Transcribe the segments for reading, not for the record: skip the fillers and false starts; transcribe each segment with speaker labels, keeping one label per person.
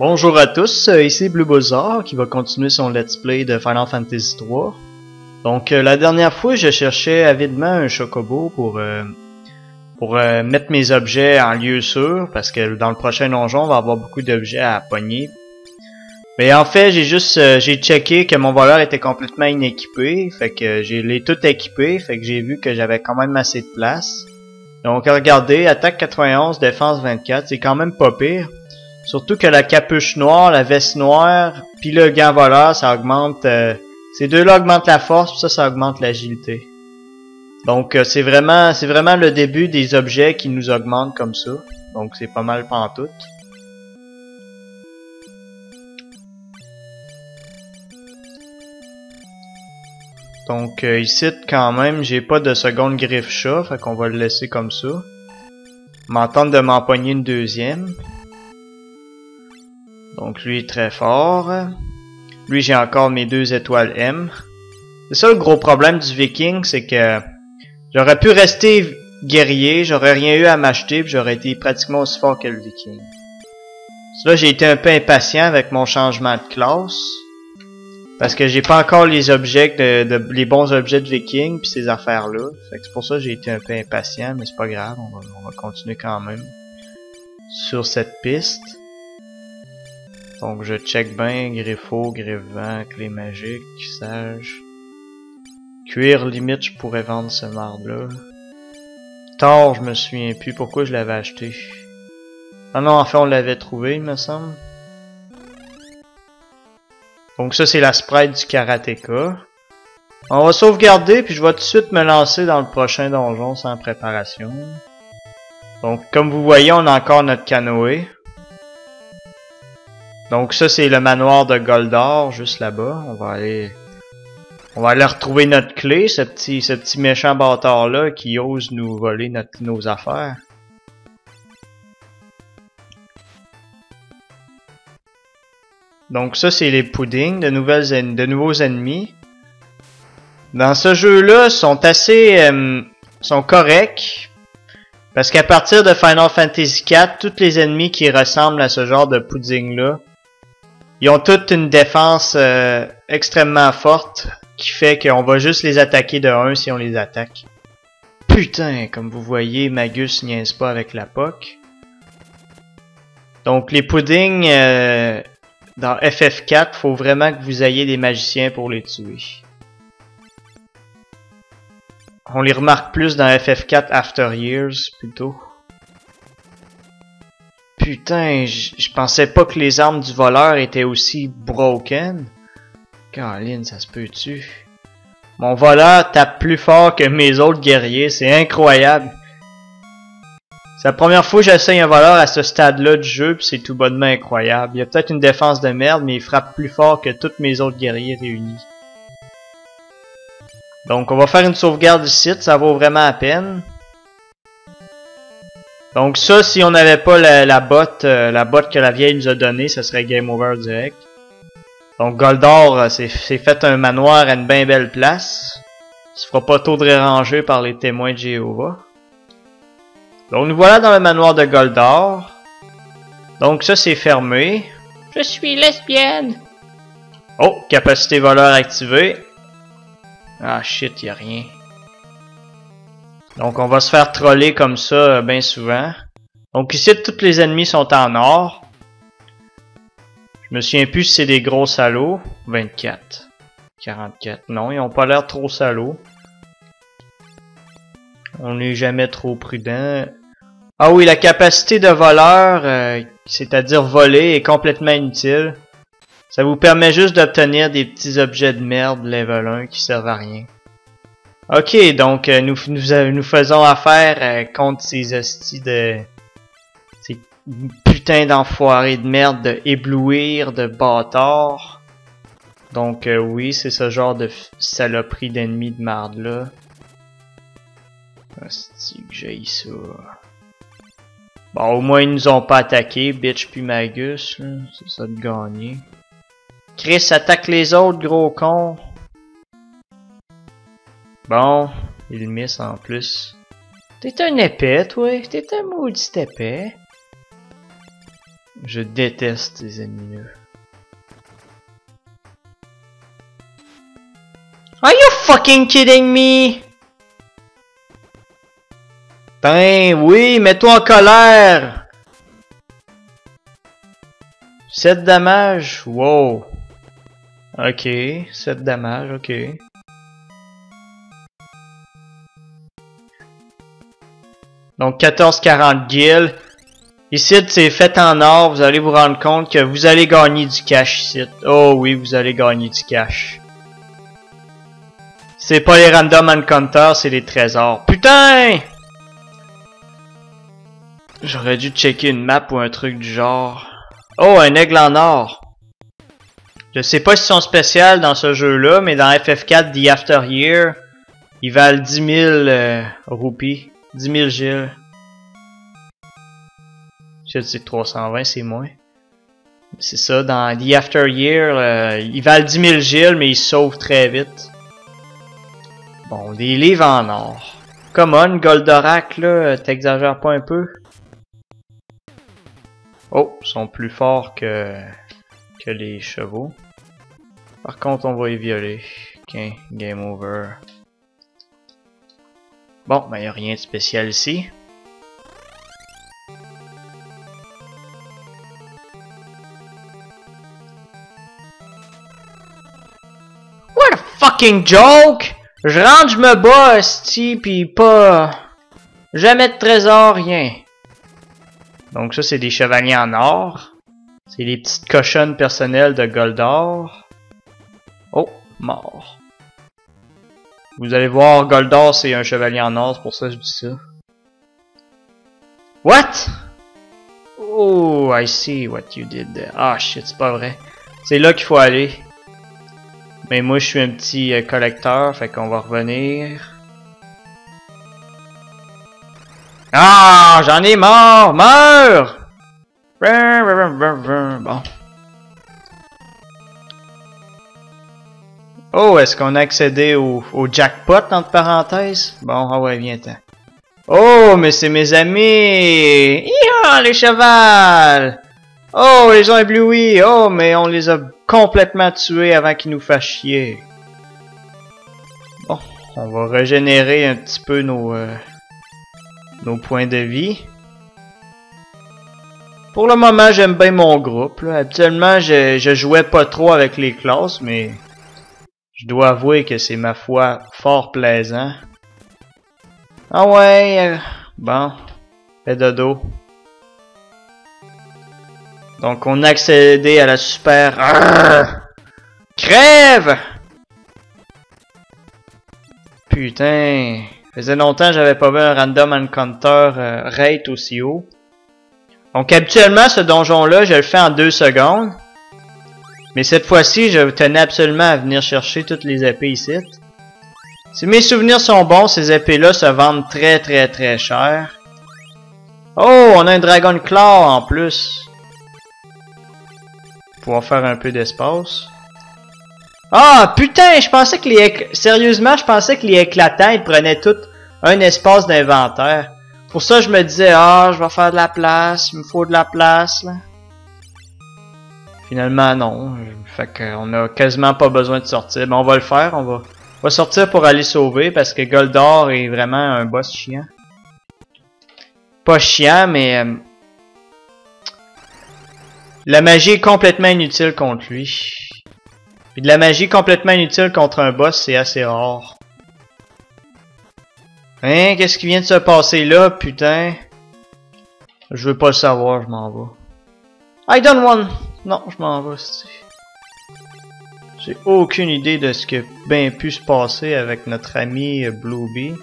Speaker 1: Bonjour à tous, ici BlueBuzzard qui va continuer son let's play de Final Fantasy 3. Donc la dernière fois je cherchais avidement un chocobo pour mettre mes objets en lieu sûr parce que dans le prochain donjon on va avoir beaucoup d'objets à pogner. Mais en fait j'ai checké que mon voleur était complètement inéquipé, fait que j'ai l'ai tout équipé, fait que j'ai vu que j'avais quand même assez de place. Donc regardez, attaque 91, défense 24, c'est quand même pas pire. Surtout que la capuche noire, la veste noire, puis le gant voleur, ça augmente... ces deux-là augmentent la force, puis ça augmente l'agilité. Donc c'est vraiment le début des objets qui nous augmentent comme ça. Donc c'est pas mal pantoute. Donc ici quand même, j'ai pas de seconde griffe chat, fait qu'on va le laisser comme ça. M'entendre de m'empoigner une deuxième. Donc lui est très fort. Lui j'ai encore mes 2 étoiles M. C'est ça le gros problème du viking, c'est que j'aurais pu rester guerrier, j'aurais rien eu à m'acheter, puis j'aurais été pratiquement aussi fort que le viking. Là j'ai été un peu impatient avec mon changement de classe. Parce que j'ai pas encore les objets les bons objets de viking puis ces affaires là. Fait que c'est pour ça que j'ai été un peu impatient, mais c'est pas grave, on va continuer quand même sur cette piste. Donc je check bien, griffo, griffant, clé magique, sage. Cuir, limite je pourrais vendre ce marde-là. Thor, je me souviens plus pourquoi je l'avais acheté. Ah non, en fait on l'avait trouvé, il me semble. Donc ça c'est la sprite du karatéka. On va sauvegarder puis je vais tout de suite me lancer dans le prochain donjon sans préparation. Donc comme vous voyez on a encore notre canoë. Donc ça c'est le manoir de Goldor juste là-bas. On va aller retrouver notre clé, ce petit méchant bâtard là qui ose nous voler nos affaires. Donc ça c'est les puddings, de nouveaux ennemis. Dans ce jeu-là, sont corrects. Parce qu'à partir de Final Fantasy 4, tous les ennemis qui ressemblent à ce genre de pudding-là, ils ont toute une défense extrêmement forte qui fait qu'on va juste les attaquer de 1 si on les attaque. Putain, comme vous voyez, Magus niaise pas avec la POC. Donc les puddings... dans FF4, faut vraiment que vous ayez des magiciens pour les tuer. On les remarque plus dans FF4 After Years, plutôt. Putain, je pensais pas que les armes du voleur étaient aussi broken. Caroline, ça se peut-tu? Mon voleur tape plus fort que mes autres guerriers, c'est incroyable. C'est la première fois que j'essaye un voleur à ce stade-là du jeu, puis c'est tout bonnement incroyable. Il a peut-être une défense de merde, mais il frappe plus fort que tous mes autres guerriers réunis. Donc on va faire une sauvegarde ici, ça vaut vraiment la peine. Donc ça, si on n'avait pas la botte que la vieille nous a donnée, ça serait game over direct. Donc Goldor s'est fait un manoir à une bien belle place. Il se fera pas tôt de déranger par les témoins de Jéhovah. Donc nous voilà dans le manoir de Goldor. Donc ça c'est fermé.
Speaker 2: Je suis lesbienne.
Speaker 1: Oh, capacité voleur activée. Ah shit, y'a rien. Donc on va se faire troller comme ça bien souvent. Donc ici tous les ennemis sont en or. Je me souviens plus si c'est des gros salauds. 24. 44. Non, ils ont pas l'air trop salauds. On n'est jamais trop prudent. Ah oui, la capacité de voleur, c'est-à-dire voler, est complètement inutile. Ça vous permet juste d'obtenir des petits objets de merde level 1 qui servent à rien. Ok, donc nous faisons affaire contre ces hosties ces putains d'enfoirés de merde, de éblouir, de bâtards. Donc oui, c'est ce genre de saloperie d'ennemis de merde là. Hostie que j'ai ça. Bon, au moins ils nous ont pas attaqué, bitch puis Magus, c'est ça de gagner. Chris attaque les autres, gros con. Bon, il miss en plus. T'es un épais, toi. T'es un maudit épais. Je déteste ces ennemis-là. Are you fucking kidding me? Ben oui, mets-toi en colère! 7 dommages? Wow. Ok, 7 dommages, ok. Donc 14,40 guilds. Ici, c'est fait en or. Vous allez vous rendre compte que vous allez gagner du cash ici. Oh oui, vous allez gagner du cash. C'est pas les random encounters, c'est les trésors. Putain! J'aurais dû checker une map ou un truc du genre. Oh, un aigle en or. Je sais pas s'ils sont spéciaux dans ce jeu-là, mais dans FF4 The After Year, ils valent 10 000 roupies. 10 000 gilles. Je sais que 320, c'est moins. C'est ça, dans The After Year, ils valent 10 000 gilles, mais ils sauvent très vite. Bon, des livres en or. Come on, Goldorak, là, t'exagères pas un peu? Oh, ils sont plus forts que les chevaux. Par contre, on va les violer. Ok, game over. Bon, ben, y a rien de spécial ici. What a fucking joke! Je rentre, je me bats, esti, pis pas... Jamais de trésor, rien. Donc ça, c'est des chevaliers en or. C'est les petites cochonnes personnelles de Goldor. Oh, mort. Vous allez voir, Goldor, c'est un chevalier en or, c'est pour ça que je dis ça. What? Oh, I see what you did there. Ah, shit, c'est pas vrai. C'est là qu'il faut aller. Mais moi, je suis un petit collecteur, fait qu'on va revenir. Ah, j'en ai mort! Meurs! Bon. Oh, est-ce qu'on a accédé au jackpot, entre parenthèses? Bon, ah ouais, viens-t'en. Oh, mais c'est mes amis! Iha, les chevals! Oh, les gens éblouis! Oh, mais on les a complètement tués avant qu'ils nous fassent chier. Bon, on va régénérer un petit peu nos points de vie. Pour le moment, j'aime bien mon groupe. Là. Habituellement, je jouais pas trop avec les classes, mais je dois avouer que c'est, ma foi, fort plaisant. Ah ouais, bon, fais dodo. Donc, on a accédé à la super... Arrgh! Crève! Putain, faisait longtemps que j'avais pas vu un random encounter rate aussi haut. Donc, habituellement, ce donjon-là, je le fais en 2 secondes. Mais cette fois-ci, je tenais absolument à venir chercher toutes les épées ici. Si mes souvenirs sont bons, ces épées-là se vendent très très très cher. Oh, on a un Dragon Claw en plus. Pour pouvoir faire un peu d'espace. Ah, putain, je pensais que sérieusement, je pensais que les éclatants, ils prenaient tout un espace d'inventaire. Pour ça, je me disais, ah, je vais faire de la place, il me faut de la place, là. Finalement, non. Fait qu'on a quasiment pas besoin de sortir. Mais on va le faire, on va sortir pour aller sauver, parce que Goldor est vraiment un boss chiant. Pas chiant, mais... la magie est complètement inutile contre lui. Puis de la magie complètement inutile contre un boss, c'est assez rare. Hein, qu'est-ce qui vient de se passer là, putain? Je veux pas le savoir, je m'en vais. I don't want... Non, je m'en vais, c'est... J'ai aucune idée de ce qui a bien pu se passer avec notre ami Bluebee.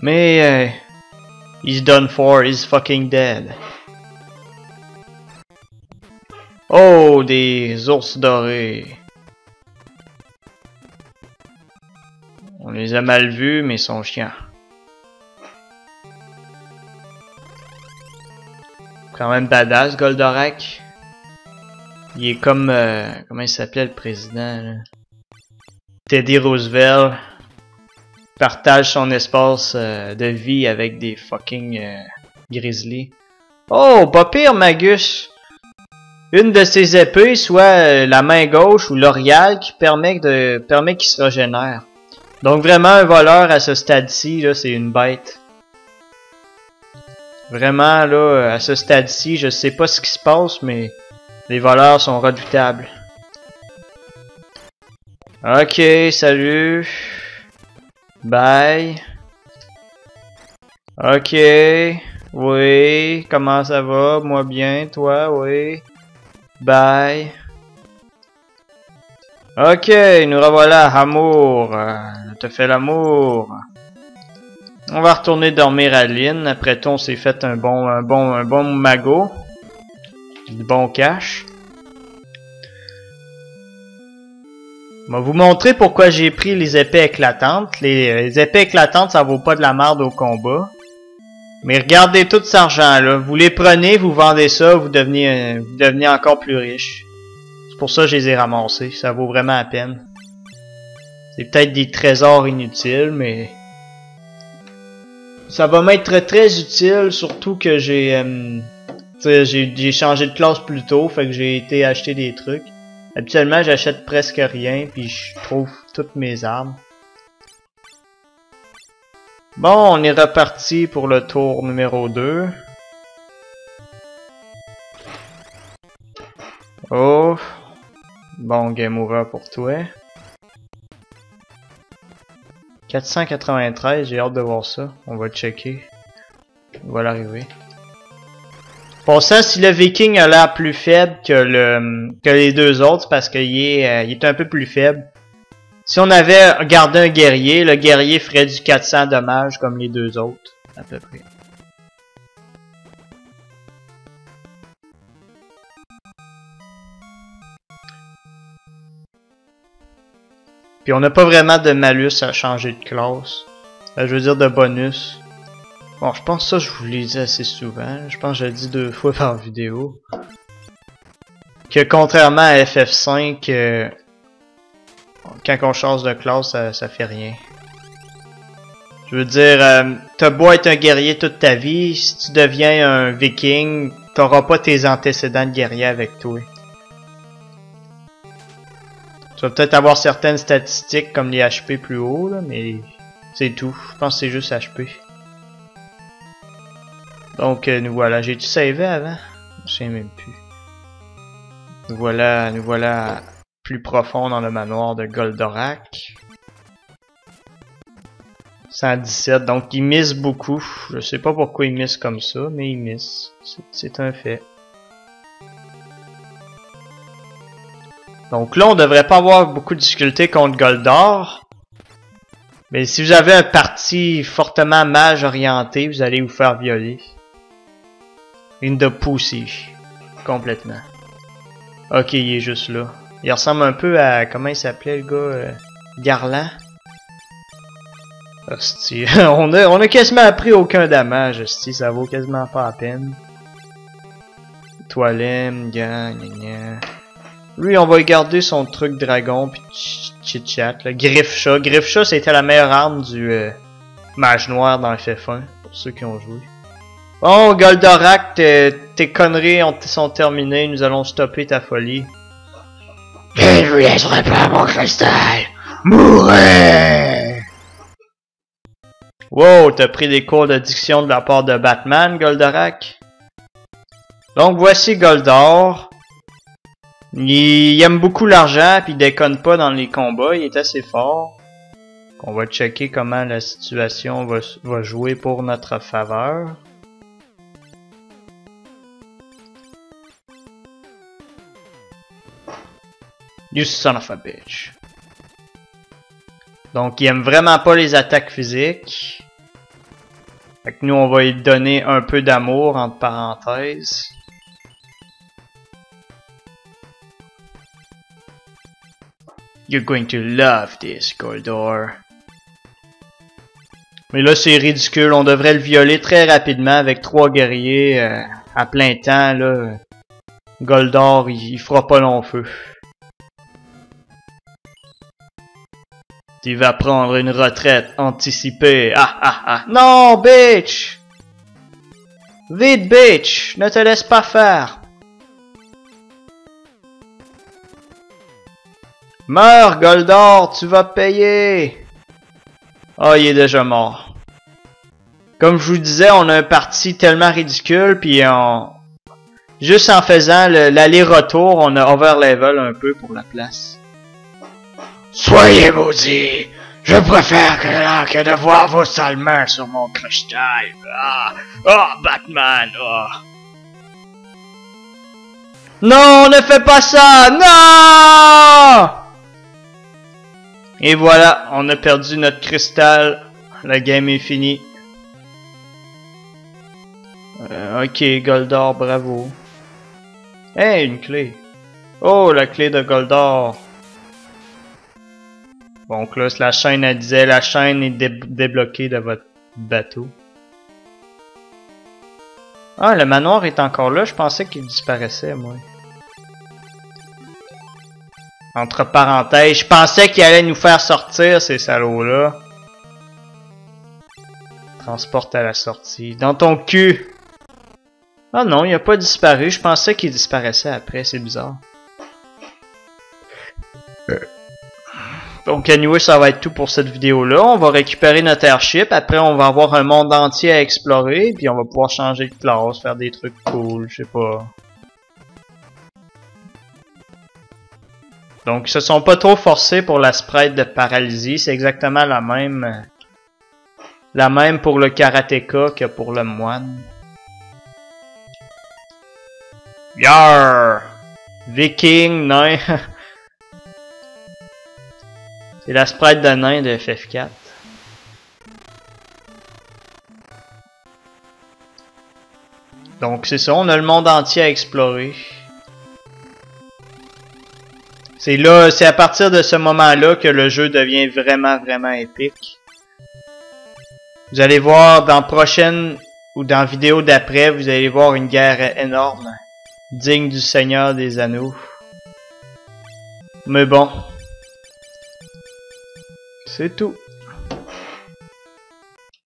Speaker 1: Mais... he's done for, he's fucking dead. Oh, des ours dorés. On les a mal vus, mais ils sont chiants. Quand même badass, Goldorak. Il est comme... comment il s'appelait le président, là? Teddy Roosevelt. Partage son espace de vie avec des fucking grizzlies. Oh, pas pire, Magus. Une de ses épées, soit la main gauche ou l'orial, qui permet qu'il se régénère. Donc vraiment, un voleur à ce stade-ci, là, c'est une bête. Vraiment, là, à ce stade-ci, je sais pas ce qui se passe, mais les voleurs sont redoutables. Ok, salut. Bye. Ok. Oui, comment ça va? Moi bien, toi, oui. Bye. Ok, nous revoilà, amour. Je te fais l'amour. On va retourner dormir à Lynn. Après tout, on s'est fait un bon magot. Du bon cash. Je vais vous montrer pourquoi j'ai pris les épées éclatantes. Les épées éclatantes, ça vaut pas de la merde au combat. Mais regardez tout cet argent-là. Vous les prenez, vous vendez ça, vous devenez encore plus riche. C'est pour ça que je les ai ramassés. Ça vaut vraiment la peine. C'est peut-être des trésors inutiles, mais... ça va m'être très utile, surtout que j'ai changé de classe plus tôt, fait que j'ai été acheter des trucs. Habituellement, j'achète presque rien, puis je trouve toutes mes armes. Bon, on est reparti pour le tour numéro 2. Oh. Bon, game over pour toi. 493, j'ai hâte de voir ça. On va checker. On va l'arriver. Pensant si le Viking a l'air plus faible que les deux autres, parce qu'il est un peu plus faible. Si on avait gardé un guerrier, le guerrier ferait du 400 dommages comme les deux autres, à peu près. Puis on n'a pas vraiment de malus à changer de classe. Je veux dire de bonus. Bon, je pense que ça je vous l'ai dit assez souvent. Je pense que je l'ai dit 2 fois par vidéo. Que contrairement à FF5, quand on change de classe, ça fait rien. Je veux dire, t'as beau être un guerrier toute ta vie, si tu deviens un viking, t'auras pas tes antécédents de guerrier avec toi. Tu vas peut-être avoir certaines statistiques comme les HP plus haut, là, mais c'est tout. Je pense que c'est juste HP. Donc nous voilà. J'ai-tu savé avant? Je sais même plus. Nous voilà plus profond dans le manoir de Goldorak. 117, donc il miss beaucoup. Je sais pas pourquoi il miss comme ça, mais il miss. C'est un fait. Donc là, on devrait pas avoir beaucoup de difficultés contre Goldor. Mais si vous avez un parti fortement mage orienté, vous allez vous faire violer. Une de pussy. Complètement. Ok, il est juste là. Il ressemble un peu à... comment il s'appelait le gars? Garland? Hostie. on a quasiment appris aucun damage, hostie. Ça vaut quasiment pas la peine. Toilem, gna gna gna. Lui, on va y garder son truc dragon pis chit-chat. Griffe-chat. Griffe-chat, c'était la meilleure arme du mage noir dans FF1. Pour ceux qui ont joué. Bon, Goldorak, tes conneries sont terminées. Nous allons stopper ta folie.
Speaker 2: Je ne vous laisserai pas mon cristal mourir.
Speaker 1: Wow, t'as pris des cours d'addiction de la part de Batman, Goldorak. Donc voici Goldor. Il aime beaucoup l'argent puis il déconne pas dans les combats, il est assez fort. On va checker comment la situation va jouer pour notre faveur. You son of a bitch. Donc il aime vraiment pas les attaques physiques. Fait que nous on va lui donner un peu d'amour entre parenthèses. You're going to love this, Goldor. Mais là c'est ridicule, on devrait le violer très rapidement avec 3 guerriers à plein temps là. Goldor il fera pas long feu. Tu vas prendre une retraite anticipée. Ah ah ah. Non, bitch! Vite, bitch! Ne te laisse pas faire! Meurs, Goldor! Tu vas payer! Ah, il est déjà mort. Comme je vous disais, on a un parti tellement ridicule, puis juste en faisant l'aller-retour, on a overlevel un peu pour la place.
Speaker 2: Soyez maudits! Je préfère que de voir vos sales mains sur mon cristal. Ah, Batman,
Speaker 1: Non, ne fais pas ça! Non! Et voilà, on a perdu notre cristal. La game est finie. Ok, Goldor, bravo. Hey, une clé. Oh, la clé de Goldor. Donc là, la chaîne, elle disait, la chaîne est débloquée de votre bateau. Ah, le manoir est encore là. Je pensais qu'il disparaissait, moi. Entre parenthèses, je pensais qu'il allait nous faire sortir, ces salauds-là. Transporte à la sortie. Dans ton cul! Ah non, il a pas disparu. Je pensais qu'il disparaissait après. C'est bizarre. Donc, anyway, ça va être tout pour cette vidéo-là. On va récupérer notre airship. Après, on va avoir un monde entier à explorer. Puis, on va pouvoir changer de classe, faire des trucs cool. Je sais pas. Donc, ils se sont pas trop forcés pour la sprite de paralysie. C'est exactement la même. La même pour le karatéka que pour le moine. Yarr! Viking, nain. C'est la sprite de nain de FF4. Donc c'est ça, on a le monde entier à explorer. C'est là, c'est à partir de ce moment-là que le jeu devient vraiment épique. Vous allez voir dans prochaine ou dans vidéo d'après, vous allez voir une guerre énorme, digne du Seigneur des Anneaux. Mais bon. C'est tout.